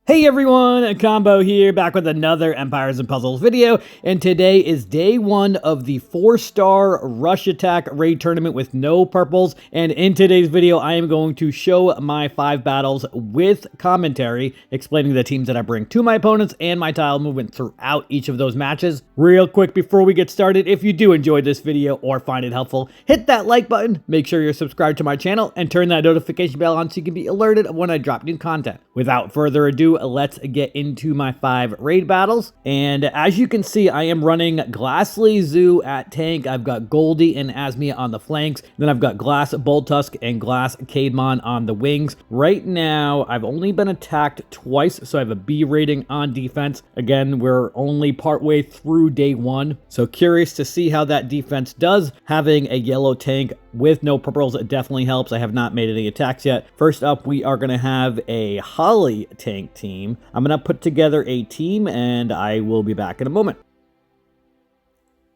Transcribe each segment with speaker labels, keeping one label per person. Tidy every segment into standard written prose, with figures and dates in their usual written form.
Speaker 1: Hey everyone, Combo here, back with another Empires and Puzzles video, and today is day one of the 4-star Rush Attack raid tournament with no purples, and in today's video I am going to show my 5 battles with commentary, explaining the teams that I bring to my opponents and my tile movement throughout each of those matches. Real quick before we get started, if you do enjoy this video or find it helpful, hit that like button, make sure you're subscribed to my channel, and turn that notification bell on so you can be alerted of when I drop new content. Without further ado, let's get into my 5 raid battles. And as you can see, I am running Glassley Zoo at tank. I've got Goldie and Asmia on the flanks. Then I've got Glass Boltusk and Glass Caedmon on the wings. Right now, I've only been attacked twice, so I have a B rating on defense. Again, we're only partway through day one, so curious to see how that defense does. Having a yellow tank with no purples definitely helps. I have not made any attacks yet. First up, we are going to have a Holly tank team. I'm going to put together a team and I will be back in a moment.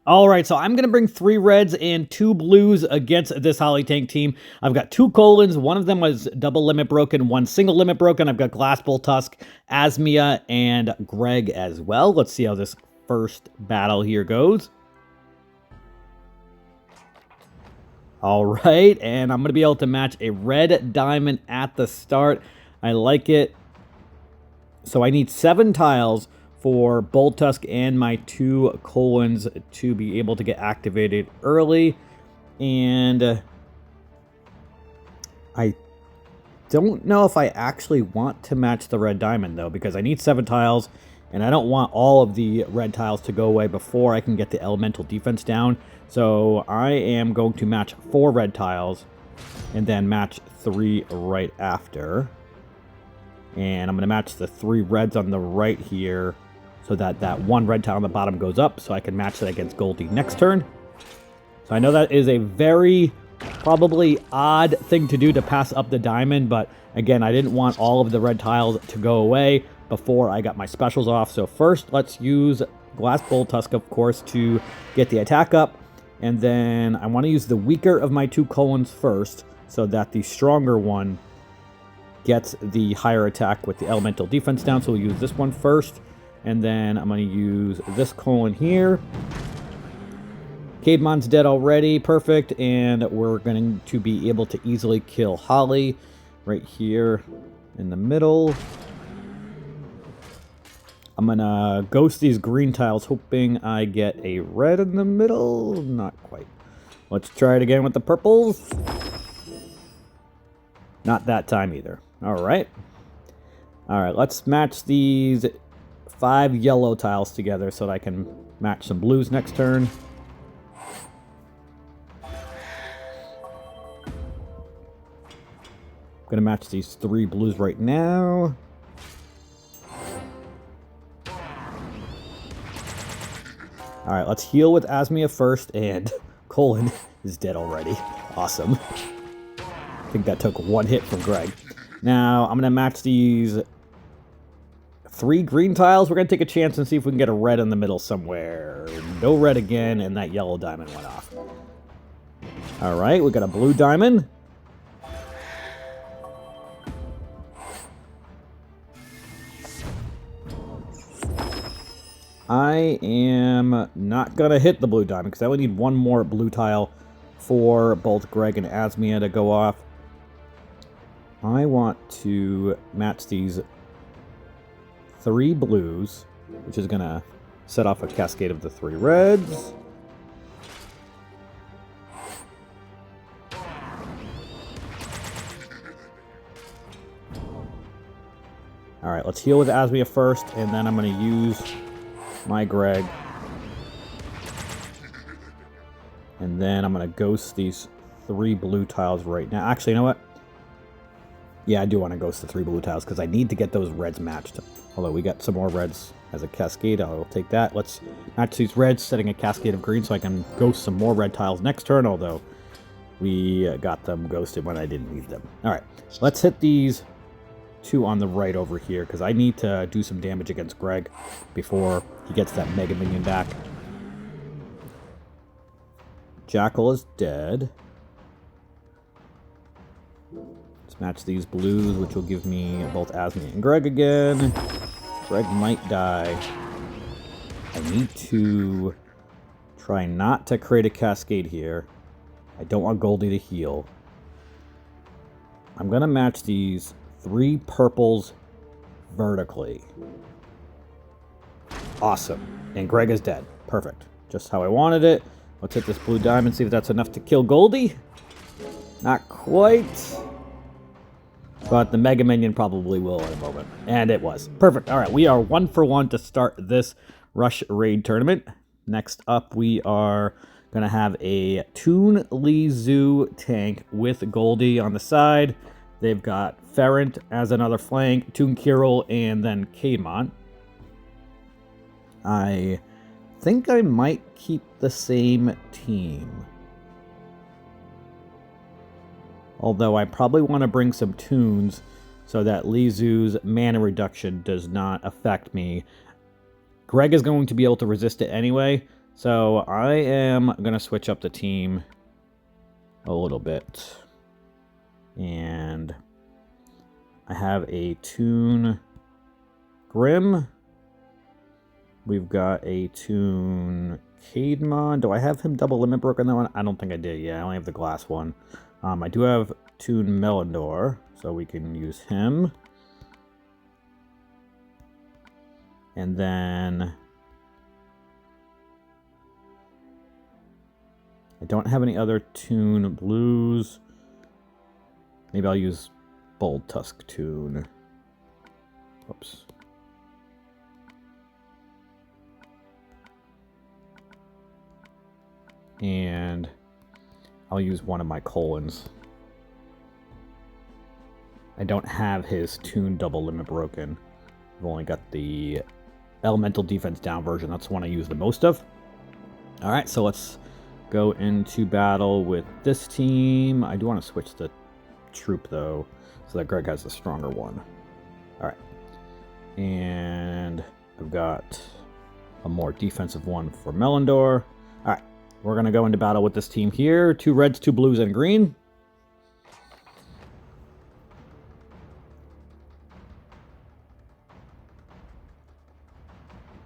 Speaker 1: All right, so I'm going to bring 3 reds and 2 blues against this Holly tank team. I've got 2 colons. One of them was double limit broken, 1 single limit broken. I've got Glass Boltusk, Asmia, and Greg as well. Let's see how this first battle here goes. All right, and I'm going to be able to match a red diamond at the start. I like it. So I need 7 tiles for Boltusk and my 2 colons to be able to get activated early. And I don't know if I actually want to match the red diamond, though, because I need 7 tiles, and I don't want all of the red tiles to go away before I can get the elemental defense down. So I am going to match 4 red tiles and then match 3 right after. And I'm going to match the 3 reds on the right here so that that 1 red tile on the bottom goes up so I can match that against Goldie next turn. So I know that is a very probably odd thing to do to pass up the diamond, but again, I didn't want all of the red tiles to go away before I got my specials off. So first, let's use Glass Boltusk, of course, to get the attack up. And then I want to use the weaker of my 2 colons first so that the stronger one gets the higher attack with the elemental defense down. So we'll use this one first. And then I'm going to use this colon here. Caedmon's dead already. Perfect. And we're going to be able to easily kill Holly right here in the middle. I'm going to ghost these green tiles, hoping I get a red in the middle. Not quite. Let's try it again with the purples. Not that time either. All right. All right, let's match these 5 yellow tiles together so that I can match some blues next turn. I'm going to match these 3 blues right now. All right, let's heal with Asmia first, and colon is dead already. Awesome. I think that took 1 hit from Greg. Now, I'm going to match these 3 green tiles. We're going to take a chance and see if we can get a red in the middle somewhere. No red again, and that yellow diamond went off. All right, we got a blue diamond. I am not going to hit the blue diamond because I only need 1 more blue tile for both Greg and Asmia to go off. I want to match these 3 blues, which is going to set off a cascade of the 3 reds. All right, let's heal with Asmia first, and then I'm going to use my Greg. And then I'm going to ghost these 3 blue tiles right now. Actually, you know what? Yeah, I do want to ghost the 3 blue tiles because I need to get those reds matched. Although we got some more reds as a cascade. I'll take that. Let's match these reds, setting a cascade of green so I can ghost some more red tiles next turn, although we got them ghosted when I didn't need them. All right, let's hit these 2 on the right over here because I need to do some damage against Greg before he gets that Mega Minion back. Jackal is dead. Let's Let's match these blues, which will give me both Asmi and Greg again. Greg might die. I need to try not to create a cascade here. I don't want Goldie to heal. I'm going to match these 3 purples vertically. Awesome. And Greg is dead. Perfect. Just how I wanted it. Let's hit this blue diamond, see if that's enough to kill Goldie. Not quite. But the Mega Minion probably will in a moment. And it was. Perfect. All right, we are 1 for 1 to start this Rush Raid tournament. Next up, we are going to have a Toon Lizu tank with Goldie on the side. They've got Ferrant as another flank, Toon Kirill, and then Caedmon. I think I might keep the same team. Although I probably want to bring some Toons so that Lizu's mana reduction does not affect me. Greg is going to be able to resist it anyway, so I am going to switch up the team a little bit. And I have a Toon Grim. We've got a Toon Caedmon. Do I have him double limit broken that one? I don't think I did. Yeah, I only have the glass one. I do have Toon Melindor, so we can use him. And then I don't have any other Toon blues. Maybe I'll use Bold Tusk Toon. Whoops. And I'll use one of my Colons. I don't have his Toon double limit broken. I've only got the elemental defense down version. That's the one I use the most of. Alright, so let's go into battle with this team. I do want to switch the troop though, so that Greg has the stronger one. Alright. And I've got a more defensive one for Melindor. Alright. We're going to go into battle with this team here. 2 reds, 2 blues, and green.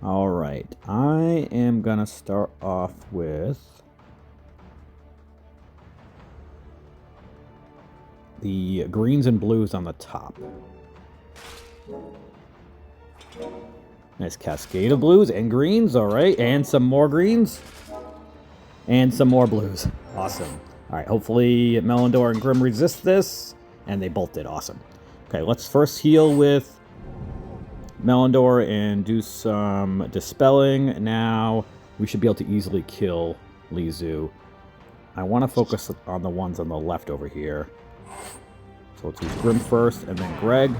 Speaker 1: Alright. I am going to start off with the greens and blues on the top. Nice cascade of blues and greens. Alright. And some more greens. And some more blues. Awesome. Alright, hopefully Melindor and Grim resist this. And they both did. Awesome. Okay, let's first heal with Melindor and do some dispelling. Now, we should be able to easily kill Lizu. I want to focus on the ones on the left over here. So let's use Grim first, and then Greg.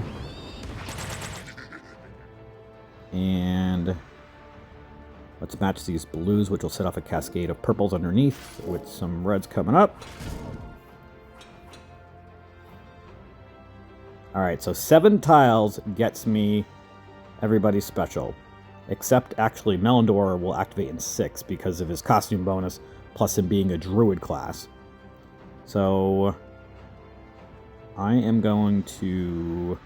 Speaker 1: And let's match these blues, which will set off a cascade of purples underneath with some reds coming up. Alright, so 7 tiles gets me everybody's special. Except, actually, Melindor will activate in 6 because of his costume bonus, plus him being a druid class. So I am going to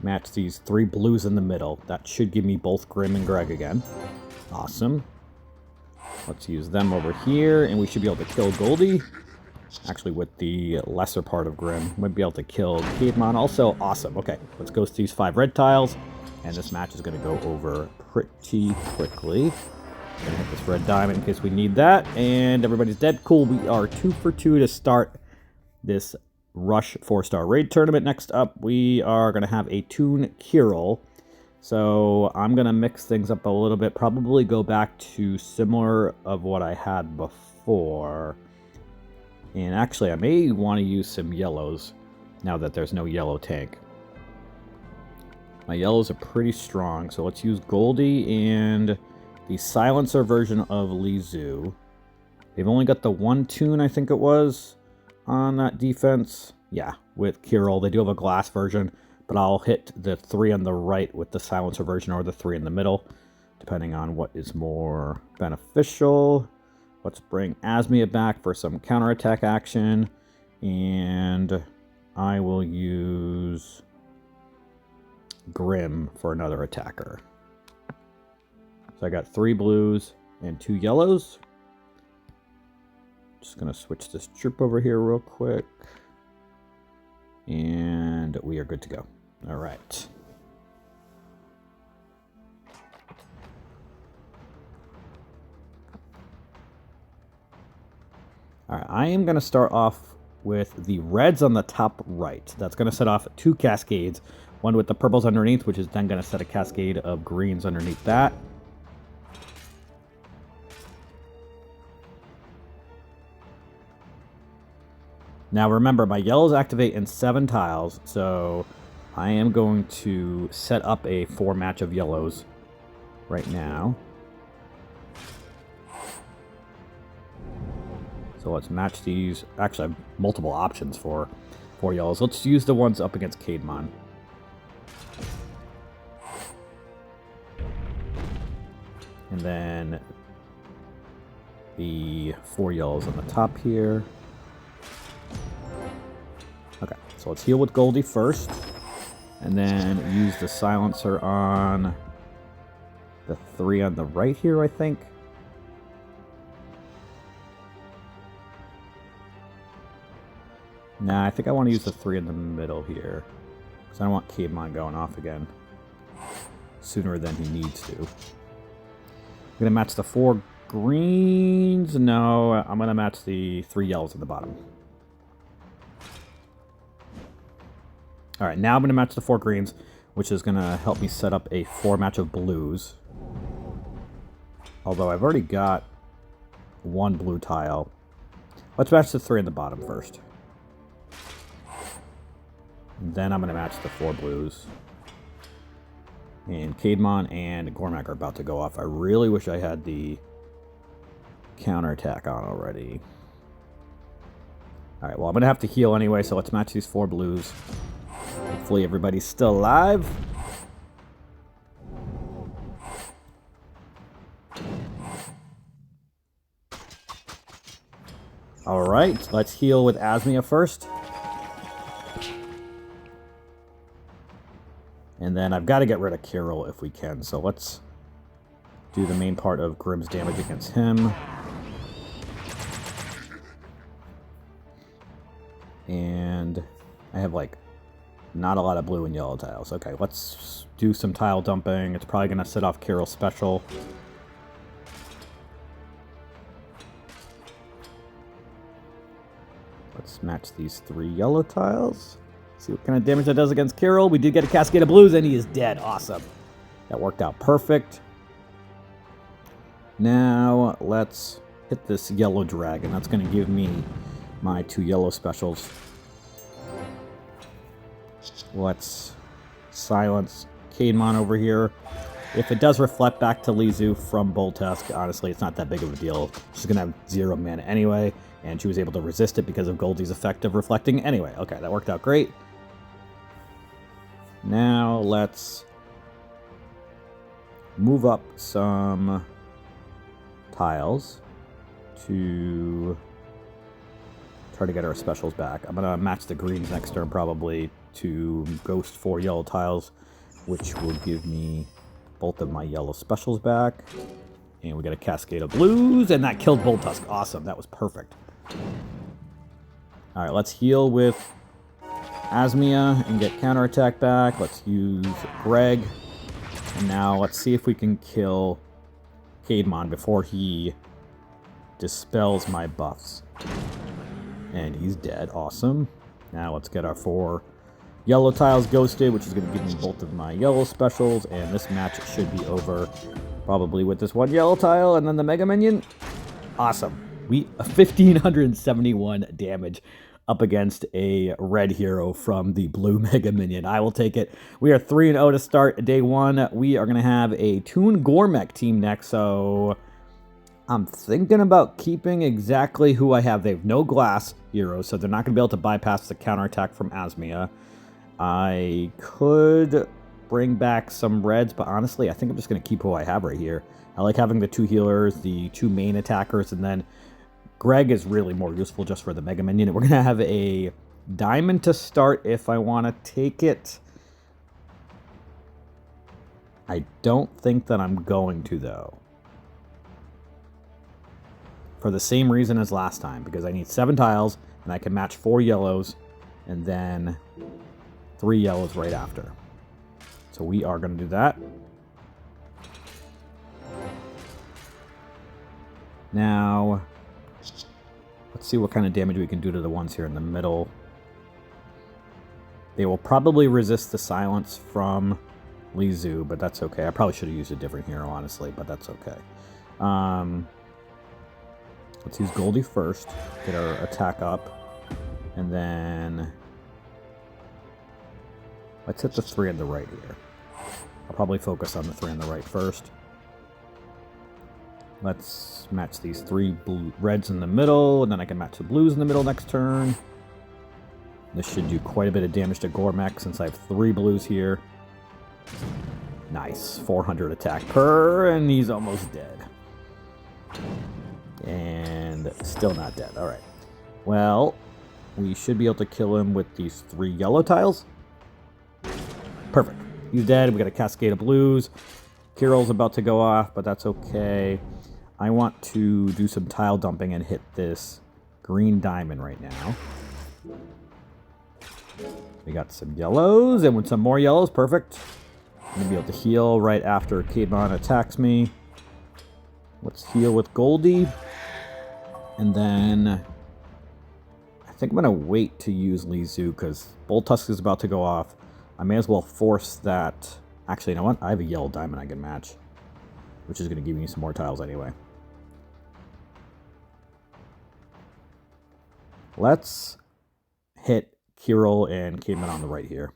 Speaker 1: match these 3 blues in the middle. That should give me both Grim and Greg again. Awesome. Let's use them over here, and we should be able to kill Goldie. Actually, with the lesser part of Grim, might be able to kill Caedmon also. Awesome. Okay, let's go to these 5 red tiles, and this match is going to go over pretty quickly. Gonna hit this red diamond in case we need that, and everybody's dead. Cool, we are 2 for 2 to start this Rush 4-star raid tournament. Next up, we are going to have a Toon Kirill. So I'm going to mix things up a little bit. Probably go back to similar of what I had before. And actually, I may want to use some yellows now that there's no yellow tank. My yellows are pretty strong. So let's use Goldie and the Silencer version of Lizu. They've only got the 1 Toon, I think it was, on that defense. Yeah, with Kirill. They do have a glass version, but I'll hit the 3 on the right with the Silencer version or the 3 in the middle, depending on what is more beneficial. Let's bring Asmia back for some counterattack action. And I will use Grim for another attacker. So I got 3 blues and 2 yellows. Just going to switch this troop over here real quick. And we are good to go. All right. All right, I am going to start off with the reds on the top right. That's going to set off 2 cascades. One with the purples underneath, which is then going to set a cascade of greens underneath that. Now remember, my yellows activate in 7 tiles, so I am going to set up a 4 match of yellows right now. So let's match these. Actually, I have multiple options for 4 yellows. Let's use the ones up against Caedmon. And then the 4 yellows on the top here. Okay, so let's heal with Goldie first. And then use the silencer on the 3 on the right here, I think. Nah, I think I want to use the 3 in the middle here. Because I don't want Caedmon going off again sooner than he needs to. I'm going to match the 4 greens. No, I'm going to match the 3 yellows at the bottom. Alright, now I'm going to match the 4 greens, which is going to help me set up a 4 match of blues. Although I've already got 1 blue tile. Let's match the 3 at the bottom first. Then I'm going to match the 4 blues. And Caedmon and Gormak are about to go off. I really wish I had the counterattack on already. Alright, well, I'm going to have to heal anyway, so let's match these 4 blues. Hopefully everybody's still alive. Alright, let's heal with Asmia first. And then I've got to get rid of Kirill if we can, so let's do the main part of Grim's damage against him. And I have, like, not a lot of blue and yellow tiles. Okay, let's do some tile dumping. It's probably going to set off Kirill's special. Let's match these 3 yellow tiles. See what kind of damage that does against Kirill. We did get a Cascade of Blues, and he is dead. Awesome. That worked out perfect. Now, let's hit this yellow dragon. That's going to give me my 2 yellow specials. Let's silence Caedmon over here. If it does reflect back to Lizu from Boltesc, honestly, it's not that big of a deal. She's going to have 0 mana anyway, and she was able to resist it because of Goldie's effect of reflecting anyway. Okay, that worked out great. Now, let's move up some tiles to try to get our specials back. I'm going to match the greens next turn probably to ghost 4 yellow tiles, which will give me both of my yellow specials back. And we got a Cascade of Blues, and that killed Boltesc. Awesome, that was perfect. Alright, let's heal with Asmia and get counterattack back. Let's use Greg. And now let's see if we can kill Caedmon before he dispels my buffs. And he's dead. Awesome. Now let's get our 4 yellow tiles ghosted, which is going to give me both of my yellow specials. And this match should be over probably with this 1 yellow tile and then the Mega Minion. Awesome. We 1,571 damage up against a red hero from the blue Mega Minion. I will take it. We are 3-0 to start day 1. We are going to have a Toon Gormek team next, so I'm thinking about keeping exactly who I have. They have no glass heroes, so they're not going to be able to bypass the counterattack from Asmia. I could bring back some reds, but honestly, I think I'm just going to keep who I have right here. I like having the 2 healers, the 2 main attackers, and then Greg is really more useful just for the Mega Minion. We're going to have a diamond to start if I want to take it. I don't think that I'm going to, though. For the same reason as last time, because I need 7 tiles, and I can match 4 yellows, and then 3 yellows right after. So we are going to do that. Now, let's see what kind of damage we can do to the ones here in the middle. They will probably resist the silence from Lizu, but that's okay. I probably should have used a different hero, honestly, but that's okay. Let's use Goldie first, get our attack up, and then let's hit the 3 on the right here. I'll probably focus on the 3 on the right first. Let's match these 3 reds in the middle, and then I can match the blues in the middle next turn. This should do quite a bit of damage to Gormek since I have 3 blues here. Nice, 400 attack per, and he's almost dead. And still not dead. All right. Well, we should be able to kill him with these 3 yellow tiles. Perfect. He's dead. We got a cascade of blues. Kiril's about to go off, but that's okay. I want to do some tile dumping and hit this green diamond right now. We got some yellows, and with some more yellows, perfect. I'm going to be able to heal right after Kademon attacks me. Let's heal with Goldie. And then I think I'm going to wait to use Lizu because Bolttusk is about to go off. I may as well force that. Actually, you know what? I have a yellow diamond I can match, which is going to give me some more tiles anyway. Let's hit Kiril and Kademon on the right here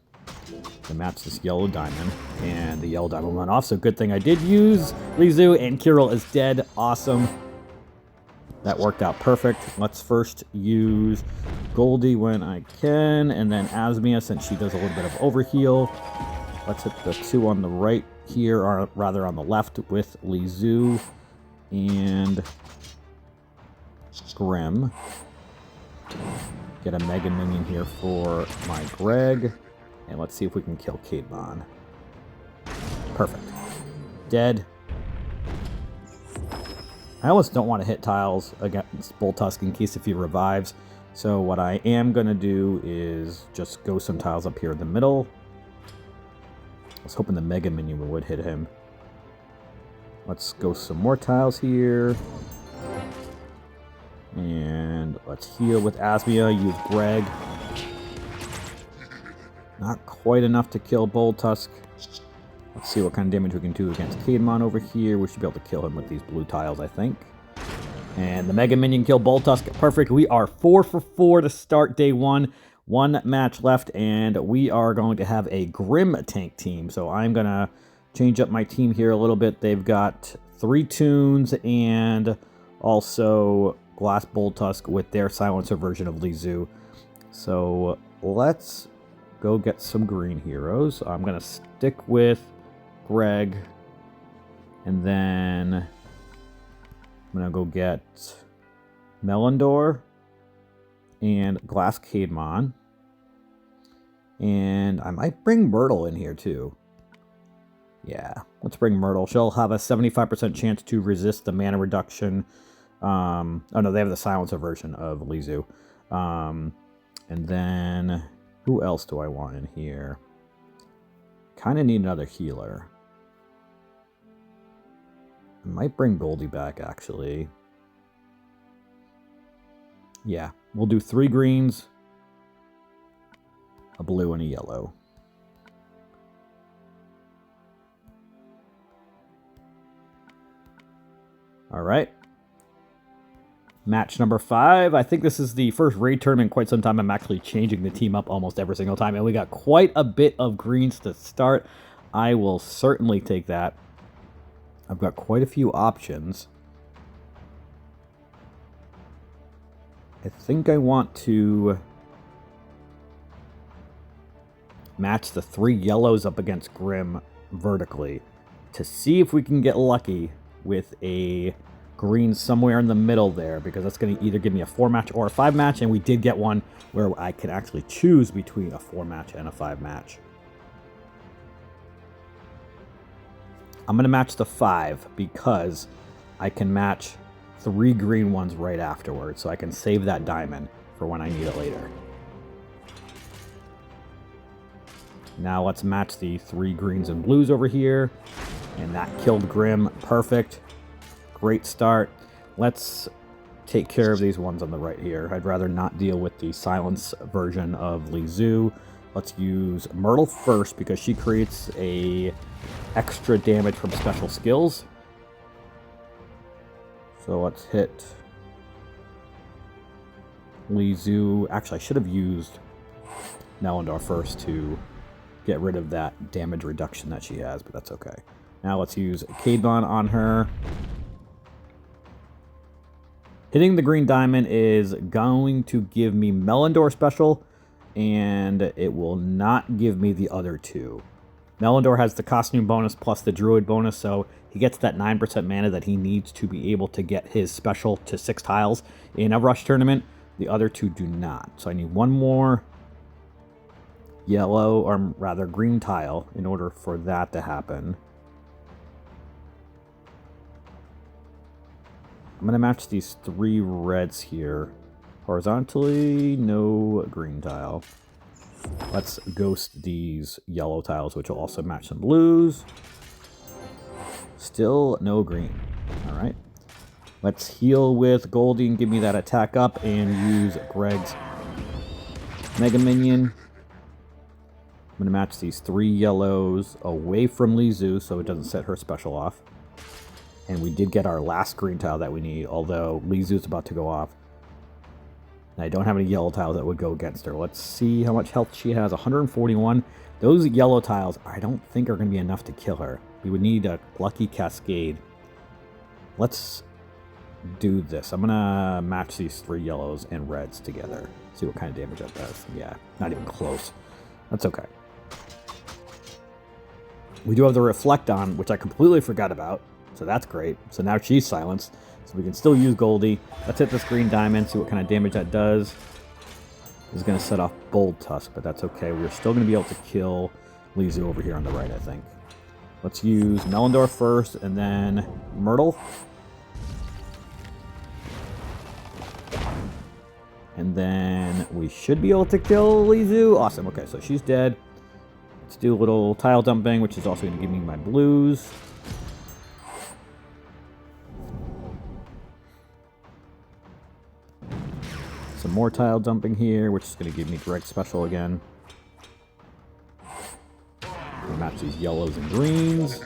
Speaker 1: to match this yellow diamond, and the yellow diamond went off, so good thing I did use Lizu, and Kiril is dead. Awesome. That worked out perfect. Let's first use Goldie when I can, and then Asmia since she does a little bit of overheal. Let's hit the 2 on the right here, or rather on the left with Lizu and Grim. Get a Mega Minion here for my Greg. And let's see if we can kill Kademon. Perfect. Dead. I almost don't want to hit tiles against Bolttusk in case if he revives. So what I am going to do is just go some tiles up here in the middle. I was hoping the Mega Minion would hit him. Let's go some more tiles here. And let's heal with Asmia, use Greg. Not quite enough to kill Bolttusk. Let's see what kind of damage we can do against Kademon over here. We should be able to kill him with these blue tiles, I think. And the Mega Minion killed Bolttusk. Perfect. We are 4 for 4 to start day 1. 1 match left, and we are going to have a Grim tank team. So I'm going to change up my team here a little bit. They've got 3 Toons and also Glass Bolttusk with their silencer version of Lizu. So let's go get some green heroes. I'm going to stick with Greg, and then I'm going to go get Melindor and Glass Kademon. And I might bring Myrtle in here too. Yeah, let's bring Myrtle. She'll have a 75% chance to resist the mana reduction. Oh no, they have the silencer version of Lizu. And then who else do I want in here? Kind of need another healer. I might bring Goldie back, actually. Yeah, we'll do 3 greens, a blue, and a yellow. All right. Match number 5. I think this is the first raid tournament in quite some time. I'm actually changing the team up almost every single time. And we got quite a bit of greens to start. I will certainly take that. I've got quite a few options. I think I want to match the 3 yellows up against Grim vertically to see if we can get lucky with a green somewhere in the middle there, because that's going to either give me a 4-match or a 5-match, and we did get one where I can actually choose between a 4-match and a 5-match. I'm going to match the 5 because I can match 3 green ones right afterwards, so I can save that diamond for when I need it later. Now let's match the 3 greens and blues over here, and that killed Grim. Perfect. Great start. Let's take care of these ones on the right here. I'd rather not deal with the silence version of Lizu. Let's use Myrtle first because she creates a extra damage from special skills. So let's hit Lizu. Actually, I should have used Melindar first to get rid of that damage reduction that she has, but that's okay. Now let's use Kademon on her. Hitting the green diamond is going to give me Melindor special, and it will not give me the other 2. Melindor has the costume bonus plus the druid bonus, so he gets that 9% mana that he needs to be able to get his special to 6 tiles in a rush tournament. The other 2 do not. So I need one more yellow, or rather green tile in order for that to happen. I'm going to match these 3 reds here horizontally. No green tile. Let's ghost these yellow tiles, which will also match some blues. Still no green. All right. Let's heal with Goldie and give me that attack up, and use Greg's Mega Minion. I'm going to match these 3 yellows away from Lizu so it doesn't set her special off. And we did get our last green tile that we need, although Lizu's about to go off. And I don't have any yellow tiles that would go against her. Let's see how much health she has. 141. Those yellow tiles I don't think are going to be enough to kill her. We would need a Lucky Cascade. Let's do this. I'm going to match these 3 yellows and reds together. See what kind of damage that does. Yeah, not even close. That's okay. We do have the Reflect on, which I completely forgot about. So that's great. So now she's silenced. So we can still use Goldie. Let's hit this green diamond, see what kind of damage that does. This is going to set off Bold Tusk, but that's okay. We're still going to be able to kill Lizu over here on the right, I think. Let's use Melindor first, and then Myrtle. And then we should be able to kill Lizu. Awesome. Okay, so she's dead. Let's do a little tile dumping, which is also going to give me my blues. Some more tile dumping here, which is going to give me direct special again. We'll match these yellows and greens.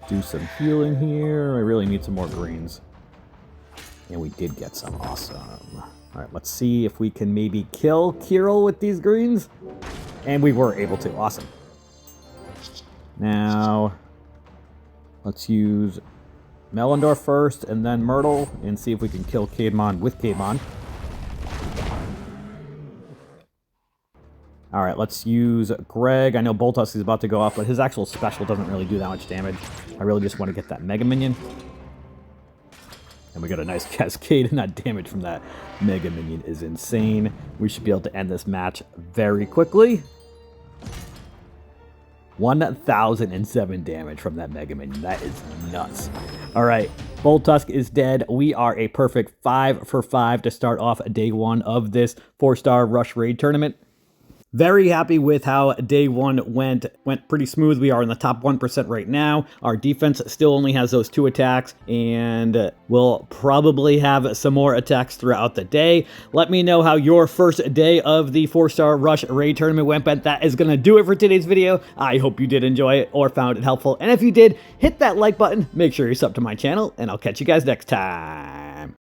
Speaker 1: Do some healing here. I really need some more greens. And we did get some. Awesome. Alright, let's see if we can maybe kill Kirill with these greens. And we were able to. Awesome. Now, let's use Melindor first and then Myrtle and see if we can kill Kademon with Kademon. Alright, let's use Greg. I know Bolt Tusk is about to go off, but his actual special doesn't really do that much damage. I really just want to get that Mega Minion. And we got a nice cascade, and that damage from that Mega Minion is insane. We should be able to end this match very quickly. 1,007 damage from that Mega Minion. That is nuts. Alright, Bolt Tusk is dead. We are a perfect 5 for 5 to start off day 1 of this 4-star Rush Raid tournament. Very happy with how day 1 went. Went pretty smooth. We are in the top 1% right now. Our defense still only has those 2 attacks, and we'll probably have some more attacks throughout the day. Let me know how your first day of the 4-star Rush Raid tournament went, but that is going to do it for today's video. I hope you did enjoy it or found it helpful, and if you did, hit that like button, make sure you're sub to my channel, and I'll catch you guys next time.